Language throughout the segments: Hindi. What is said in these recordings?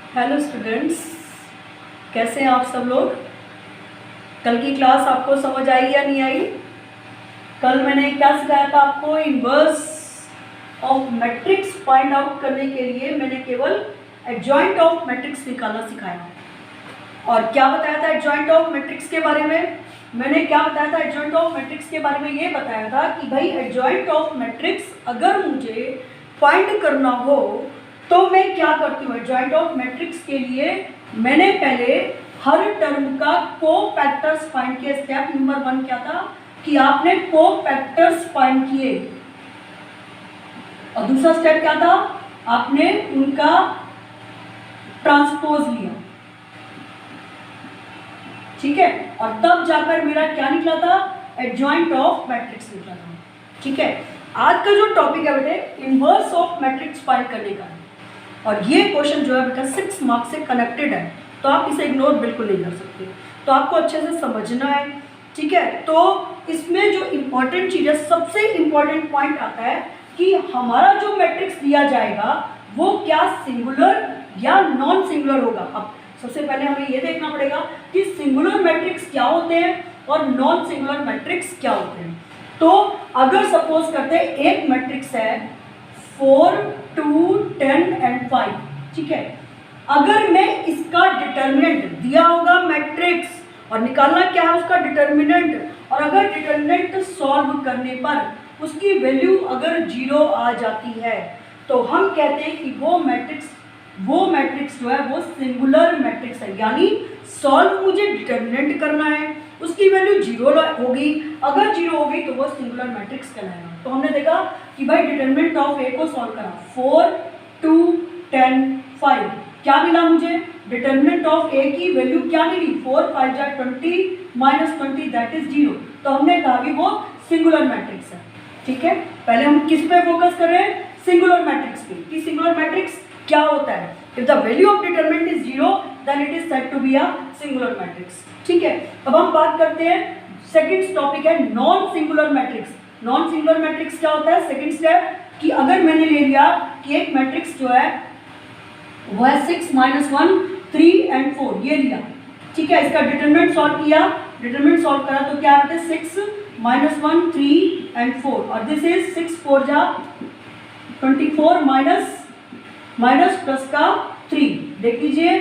हेलो स्टूडेंट्स, कैसे हैं आप सब लोग। कल की क्लास आपको समझ आई या नहीं आई? कल मैंने क्या सिखाया था आपको? Inverse of matrix find out करने के लिए मैंने केवल एडजॉइंट ऑफ मैट्रिक्स निकालना सिखाया। और क्या बताया था एडजॉइंट ऑफ मैट्रिक्स के बारे में? मैंने क्या बताया था एडजॉइंट ऑफ मैट्रिक्स के बारे में? ये बताया था कि भाई एडजॉइंट ऑफ मैट्रिक्स अगर मुझे फाइंड करना हो तो मैं क्या करती हूँ। एडजॉइंट ऑफ मैट्रिक्स के लिए मैंने पहले हर टर्म का कोफैक्टर्स फाइंड किया। स्टेप नंबर 1 क्या था कि आपने कोफैक्टर्स फाइंड किए, और दूसरा स्टेप क्या था? आपने उनका ट्रांसपोज लिया, ठीक है। और तब जाकर मेरा क्या निकला था? एडजॉइंट ऑफ मैट्रिक्स निकला था, ठीक है। आज का जो टॉपिक है बेटे इनवर्स ऑफ मैट्रिक्स फाइंड करने का है, और ये क्वेश्चन जो है बेटा 6 मार्क्स से कनेक्टेड है, तो आप इसे इग्नोर बिल्कुल नहीं कर सकते। तो आपको अच्छे से समझना है, ठीक है। तो इसमें जो इम्पोर्टेंट चीज़ है, सबसे इम्पोर्टेंट पॉइंट आता है कि हमारा जो मैट्रिक्स दिया जाएगा वो क्या सिंगुलर या नॉन सिंगुलर होगा। अब सबसे पहले हमें ये देखना पड़ेगा कि सिंगुलर मैट्रिक्स क्या होते हैं और नॉन सिंगुलर मैट्रिक्स क्या होते हैं। तो अगर सपोज करते हैं एक मैट्रिक्स है 4, 2, 10 एंड 5, ठीक है। अगर मैं इसका डिटर्मिनेंट दिया होगा मैट्रिक्स और निकालना क्या है उसका डिटर्मिनेंट, और अगर डिटर्मिनेंट सॉल्व करने पर उसकी वैल्यू अगर 0 आ जाती है तो हम कहते हैं कि वो मैट्रिक्स जो है वो सिंगुलर मैट्रिक्स है। यानी सॉल्व मुझे डिटर्मिनेंट करना है, उसकी वैल्यू 0 होगी, अगर 0 होगी तो वो सिंगुलर मैट्रिक्स कहलाएगा। तो हमने देखा कि भाई डिटर्मिनेंट ऑफ ए को सॉल्व करा, 4, 2, 10, 5, क्या मिला मुझे? डिटर्मिनेंट ऑफ ए की वैल्यू क्या मिली? 4, 5 जा 20 माइनस 20 दैट इज 0। तो हमने कहा कि वो सिंगुलर मैट्रिक्स है, ठीक है। पहले हम किस पे फोकस कर रहे हैं? सिंगुलर मैट्रिक्स पे, कि सिंगुलर मैट्रिक्स क्या होता है। If the value of determinant is 0 then it is said to be a singular matrix, ठीक है। अब हम बात करते हैं, सेकंड टॉपिक है non singular matrix. Non singular matrix क्या होता है? सेकंड स्टेप कि अगर मैंने ले लिया कि एक मैट्रिक्स जो है वो है 6, -1, 3 एंड 4, ये लिया, ठीक है। इसका डिटरमिनेंट सॉल्व किया, डिटरमिनेंट सॉल्व करा तो क्या आते हैं 6, -1, 3 एंड 4, और दिस इज 6, 4 जा 24 माइनस प्लस का 3, देख लीजिए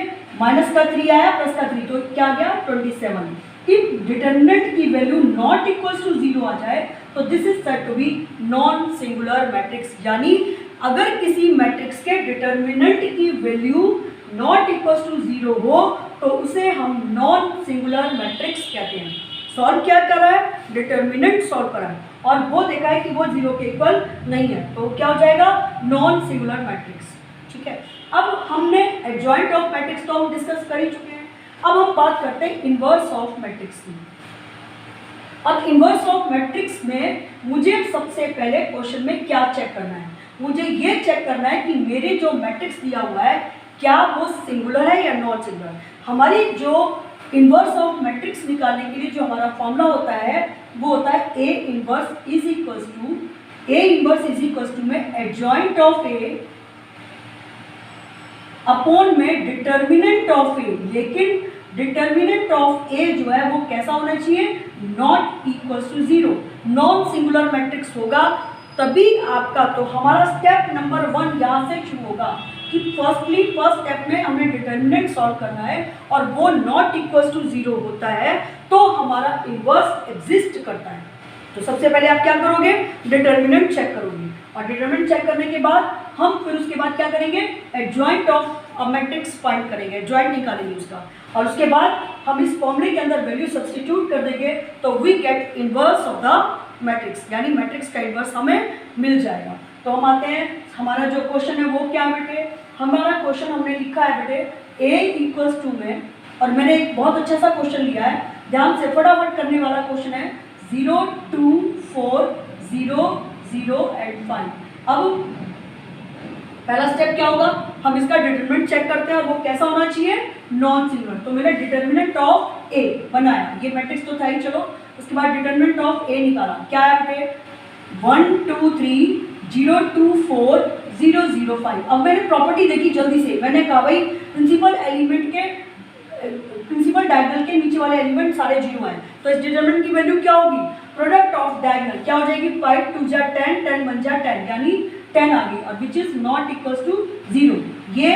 माइनस का 3 आया प्लस का 3, तो क्या आ गया 27। इफ डिटरमिनेंट की वैल्यू नॉट इक्वल टू 0 आ जाए तो this is said to be non singular matrix. यानी अगर किसी मैट्रिक्स के डिटरमिनेंट की वैल्यू नॉट इक्वल टू 0 हो तो उसे हम नॉन सिंगुलर मैट्रिक्स कहते हैं। सॉल्व क्या करा है? डिटरमिनेंट सॉल्व करा है, और वो देखा है कि वो 0 के इक्वल नहीं है, तो क्या हो जाएगा? नॉन सिंगुलर मैट्रिक्स, ठीक है। अब हमने एडजॉइंट ऑफ मैट्रिक्स तो हम डिस्कस कर ही चुके हैं। अब हम बात करते हैं इनवर्स ऑफ मैट्रिक्स की। अब इनवर्स ऑफ मैट्रिक्स में मुझे सबसे पहले क्वेश्चन में क्या चेक करना है? मुझे ये चेक करना है कि मेरे जो मैट्रिक्स दिया हुआ है क्या वो सिंगुलर है या नॉन सिंगुलर। हमारी जो इनवर्स ऑफ मैट्रिक्स निकालने के लिए जो हमारा फॉर्मूला होता है वो होता है A inverse is equals to में एडजॉइंट ऑफ ए अपॉन में डिटर्मिनेंट ऑफ ए। लेकिन डिटर्मिनेंट ऑफ ए जो है वो कैसा होना चाहिए? Not equal to 0। Non singular matrix होगा तभी आपका, तो हमारा स्टेप नंबर 1 यहाँ से शुरू होगा कि फर्स्ट स्टेप में हमें डिटर्मिनेंट सॉल्व करना है और वो नॉट इक्वल टू 0 होता है तो हमारा इनवर्स एग्जिस्ट करता है। तो सबसे पहले आप क्या करोगे? डिटर्मिनेंट चेक करोगे, और डिटर्मिनेंट चेक करने के बाद हम फिर उसके बाद क्या करेंगे? Adjoint of a matrix find करेंगे, एडजॉइंट निकालेंगे उसका, और उसके बाद हम इस फॉर्मूले के अंदर वैल्यू सब्स्टिट्यूट कर देंगे तो we get inverse of the matrix, यानी मैट्रिक्स का इनवर्स हमें मिल जाएगा। तो हम आते हैं, हमारा जो क्वेश्चन है वो क्या है बेटे? हमारा क्वेश्चन हमने लिखा है बेटे a इक्वल्स टू में, और मैंने एक बहुत अच्छा सा क्वेश्चन लिया है, ध्यान से फटाफट करने वाला क्वेश्चन है 0, 2, 4, 0, 0 एंड 5। अब पहला स्टेप क्या होगा? हम इसका डिटरमिनेंट चेक करते हैं और वो कैसा होना चाहिए? Non singular. तो मैंने डिटरमिनेंट ऑफ ए बनाया, ये मैट्रिक्स तो था ही, चलो उसके बाद डिटरमिनेंट ऑफ ए निकाला, क्या है बेटे? 1, 2, 3, 0, 2, 4, 005। अब मैंने प्रॉपर्टी देखी जल्दी से, मैंने कहा भाई प्रिंसिपल एलिमेंट के प्रिंसिपल डायगोनल के नीचे वाले एलिमेंट सारे 0 हैं, तो इस डिटरमिनेंट की वैल्यू क्या होगी, प्रोडक्ट ऑफ डायगोनल क्या हो जाएगी, 5 2 जा 10, 10 1 जा 10, यानी 10 आ गई, और which is not equals to 0। ये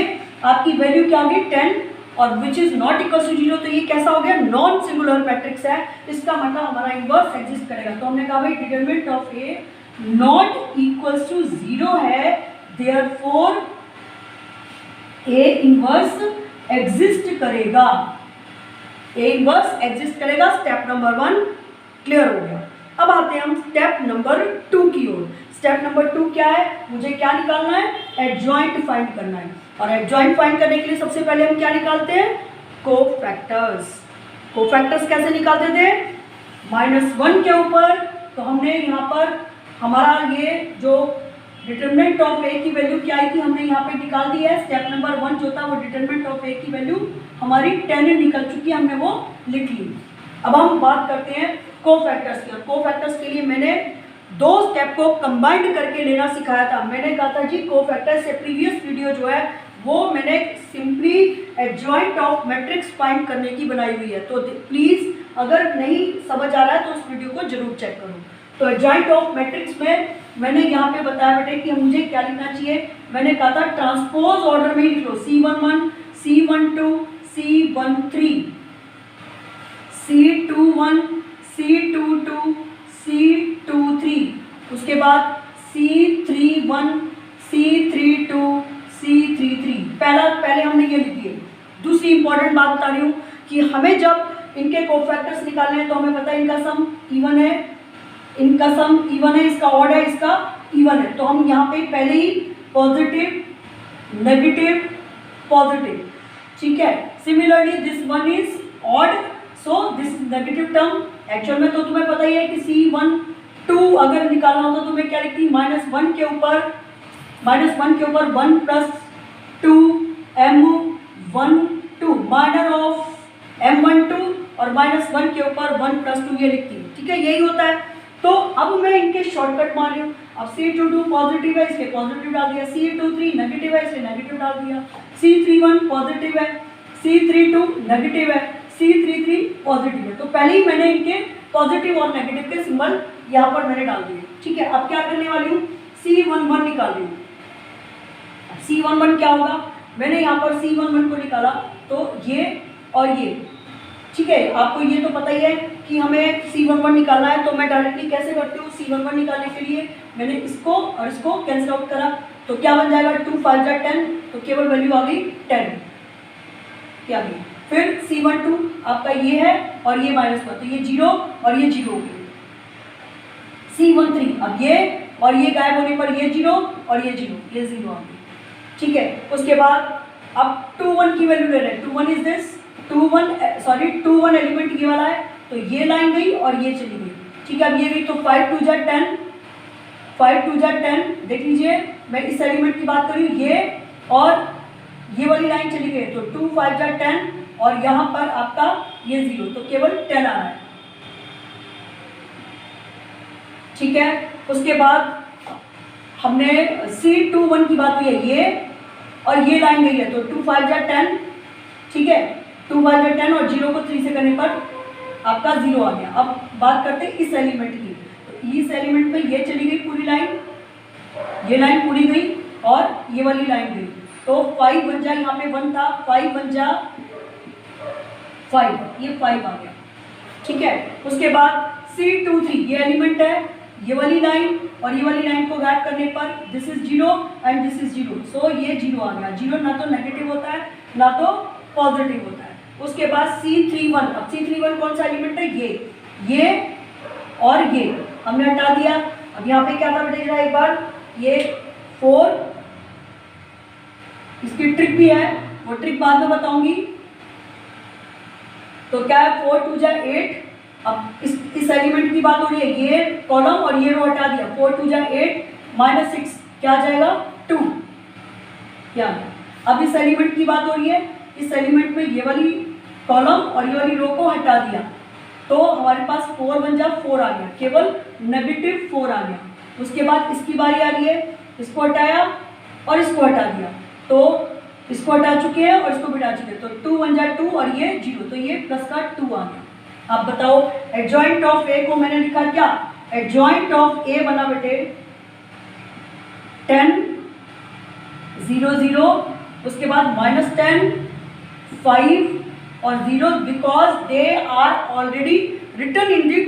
आपकी वैल्यू क्या होगी 10 और which is not equals to 0, तो ये कैसा हो गया, नॉन सिंगुलर मैट्रिक्स है, इसका मतलब हमारा इनवर्स एग्जिस्ट करेगा। तो हमने कहा भाई determinant of A not equals to 0 है, देयरफॉर ए इनवर्स एग्जिस्ट करेगा, ए इनवर्स एग्जिस्ट करेगा। स्टेप नंबर 1 क्लियर हो गया। अब आते हैं हम स्टेप नंबर 2 की ओर। स्टेप नंबर 2 क्या है, मुझे क्या निकालना है, एडजॉइंट फाइंड करना है, और एडजॉइंट फाइंड करने के लिए सबसे पहले हम क्या निकालते हैं, कोफैक्टर्स। कोफैक्टर्स कैसे निकालते थे, -1 के ऊपर, तो हमने यहाँ पर हमारा ये जो डिटरमिनेंट ऑफ ए की वैल्यू क्या आई थी हमने यहाँ पे निकाल दी है। स्टेप नंबर 1 जो था वो डिटरमिनेंट ऑफ ए की वैल्यू हमारी 10 निकल चुकी है, हमने वो लिख ली। अब हम बात करते हैं कोफैक्टर्स की। कोफैक्टर्स के लिए मैंने 2 स्टेप को कंबाइंड करके लेना सिखाया था। मैंने कहा था जी कोफैक्टर्स से प्रीवियस वीडियो जो है वो मैंने simply adjoint of matrix find करने की बनाई हुई है, तो प्लीज़ अगर नहीं समझ आ रहा है तो उस वीडियो को जरूर चेक करो। तो एडजॉइंट ऑफ मैट्रिक्स में मैंने यहाँ पे बताया बेटे कि मुझे क्या लिखना चाहिए, मैंने कहा था ट्रांसपोज ऑर्डर में लिख लो, C11 C12 C13 C21 C22 C23, उसके बाद C31 C32 C33। पहले हमने ये लिखी है। दूसरी इंपॉर्टेंट बात बता रही हूँ कि हमें जब इनके कोफैक्टर्स निकालने हैं तो हमें पता है इनका सम इवन है, इनका सम इवन है, इसका ऑड है, इसका इवन है, तो हम यहाँ पे पहले ही पॉजिटिव नेगेटिव पॉजिटिव, ठीक है। Similarly this one is odd, so this negative term, actual में तो तुम्हें पता ही है कि C12 अगर निकालना होता तो मैं क्या लिखती, -1 के ऊपर 1 plus 2 M12 minor of M12 और -1 के ऊपर 1 प्लस 2 ये लिखती हूँ, ठीक है, यही होता है। तो अब मैं इनके शॉर्टकट मार रही हूँ। अब C22 पॉजिटिव है इसलिए पॉजिटिव डाल दिया, C23 नेगेटिव है इसलिए नेगेटिव डाल दिया, C31 पॉजिटिव है, C32 नेगेटिव है, C33 पॉजिटिव है। तो पहले ही मैंने इनके पॉजिटिव और नेगेटिव के सिंबल यहाँ पर मैंने डाल दिए, ठीक है। अब क्या करने वाली हूँ, C11 निकाल रही हूँ। C11 क्या होगा, मैंने यहाँ पर C11 को निकाला तो ये और ये, ठीक है। आपको ये तो पता ही है कि हमें C11 निकालना है, तो मैं डायरेक्टली कैसे करती हूँ, C11 निकालने के लिए मैंने इसको और इसको कैंसिल आउट करा, तो क्या बन जाएगा 2 5 जा 10, तो केवल वैल्यू आ गई 10, क्या गई। फिर C12 आपका ये है और ये -1, तो ये 0 और ये 0 हो गई। C13 अब ये और ये गायब होने पर ये 0 और ये 0, ये 0 आ गई, ठीक है। उसके बाद अब 21 की वैल्यू ले रहे हैं, 21 इज दिस 21 एलिमेंट ये वाला है, तो ये लाइन गई और ये चली गई, ठीक है। अब ये गई तो 5 2 जा 10, 5 2 जा 10, देख लीजिए मैं इस एलिमेंट की बात करी, ये और ये वाली लाइन चली गई, तो 2 5 जा 10 और यहाँ पर आपका ये 0, तो केवल 10 आ रहा है, ठीक है। उसके बाद हमने C21 की बात हुई है, ये और ये लाइन गई है, तो 2 5 जा 10, ठीक है, 2 5 जा 10 और 0 को 3 से करने पर आपका 0 आ गया। अब बात करते हैं इस एलिमेंट की, तो इस एलिमेंट में ये चली गई पूरी लाइन, ये लाइन पूरी गई और ये वाली लाइन गई, तो 5 बन जा, यहाँ पे 1 था, 5 बन जा 5, ये 5 आ गया, ठीक है। उसके बाद C23 ये एलिमेंट है, ये वाली लाइन और ये वाली लाइन को गायब करने पर this is 0 and this is 0, सो ये 0 आ गया। 0 ना तो नेगेटिव होता है ना तो पॉजिटिव होता है। उसके बाद C31, अब C31 कौन सा एलिमेंट है, ये और ये हमने हटा दिया। अब यहाँ पे क्या था बेटा, एक बार ये 4, इसकी ट्रिक भी है, वो ट्रिक बाद में बताऊंगी। तो क्या है 4 2 जा 8, अब इस एलिमेंट की बात हो रही है, ये कॉलम और ये रो हटा दिया, 4 2 जा 8 -6 क्या आ जाएगा 2, क्या। अब इस एलिमेंट की बात हो रही है, इस एलिमेंट में ये वाली कॉलम और ये वाली रो को हटा दिया, तो हमारे पास 4 बन जा 4 आ गया, केवल -4 आ गया। उसके बाद इसकी बारी आ रही है, इसको हटाया और इसको हटा दिया, तो इसको हटा चुके हैं और इसको बिठा चुके हैं, तो 2 1 जा 2 और ये 0, तो ये प्लस का 2 आ गया। अब बताओ एडजॉइंट ऑफ ए को मैंने लिखा क्या, एडजॉइंट ऑफ ए बना बेटे 10 0 0, उसके बाद -10 5 और 0, because they are already written in the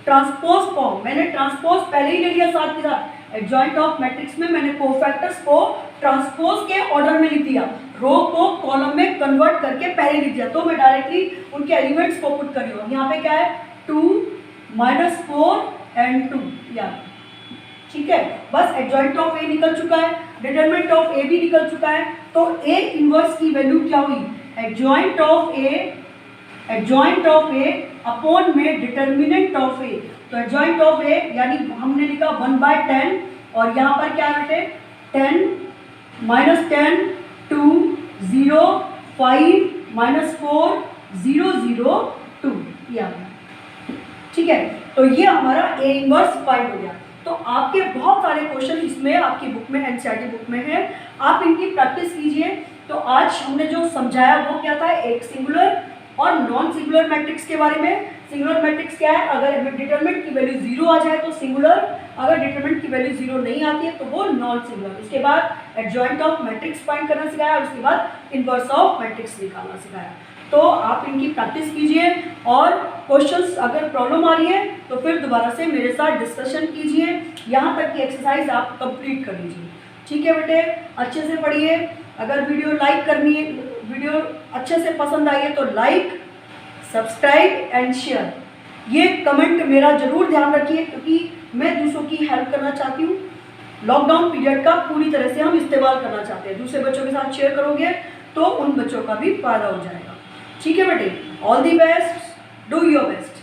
transpose form. मैंने ट्रांसपोज पहले ही ले लिया साथ के साथ। एडजॉइंट ऑफ मैट्रिक्स में मैंने कोफैक्टर्स को ट्रांसपोज के ऑर्डर में लिख दिया, रो को कॉलम में कन्वर्ट करके पहले लिख दिया, तो मैं डायरेक्टली उनके एलिमेंट्स को पुट कर रही हूँ। यहाँ पे क्या है 2 -4 एंड 2, या ठीक है। बस एडजॉइंट ऑफ ए निकल चुका है, डिटरमिनेंट ऑफ ए भी निकल चुका है, तो ए इनवर्स की वैल्यू क्या हुई, एडजॉइंट ऑफ ए अपॉन में डिटरमिनेंट ऑफ ए। तो एडजॉइंट ऑफ ए यानी हमने लिखा 1/10 और यहाँ पर क्या है 10 -10 2 0 5 -4 0 0 2, या ठीक है। तो ये हमारा ए इनवर्स फाइंड हो गया। तो आपके बहुत सारे क्वेश्चन इसमें आपकी बुक में, एनसीईआरटी बुक में है, आप इनकी प्रैक्टिस कीजिए। तो आज हमने जो समझाया वो क्या था, एक सिंगुलर और नॉन सिंगुलर मैट्रिक्स के बारे में। सिंगुलर मैट्रिक्स क्या है, अगर डिटरमिनेंट की वैल्यू 0 आ जाए तो सिंगुलर, अगर डिटरमिनेंट की वैल्यू 0 नहीं आती है तो वो नॉन सिंगुलर। उसके बाद एडजॉइंट ऑफ मैट्रिक्स फाइंड करना सिखाया और उसके बाद इनवर्स ऑफ मैट्रिक्स निकालना सिखाया। तो आप इनकी प्रैक्टिस कीजिए और क्वेश्चंस अगर प्रॉब्लम आ रही है तो फिर दोबारा से मेरे साथ डिस्कशन कीजिए, यहाँ तक की एक्सरसाइज आप कंप्लीट कर लीजिए। ठीक है बेटे, अच्छे से पढ़िए। अगर वीडियो लाइक करनी है, वीडियो अच्छे से पसंद आई है तो लाइक, सब्सक्राइब एंड शेयर। ये कमेंट मेरा ज़रूर ध्यान रखिए क्योंकि मैं दूसरों की हेल्प करना चाहती हूँ। लॉकडाउन पीरियड का पूरी तरह से हम इस्तेमाल करना चाहते हैं। दूसरे बच्चों के साथ शेयर करोगे तो उन बच्चों का भी फायदा हो जाएगा। ठीक है बेटे, all the best, do your best.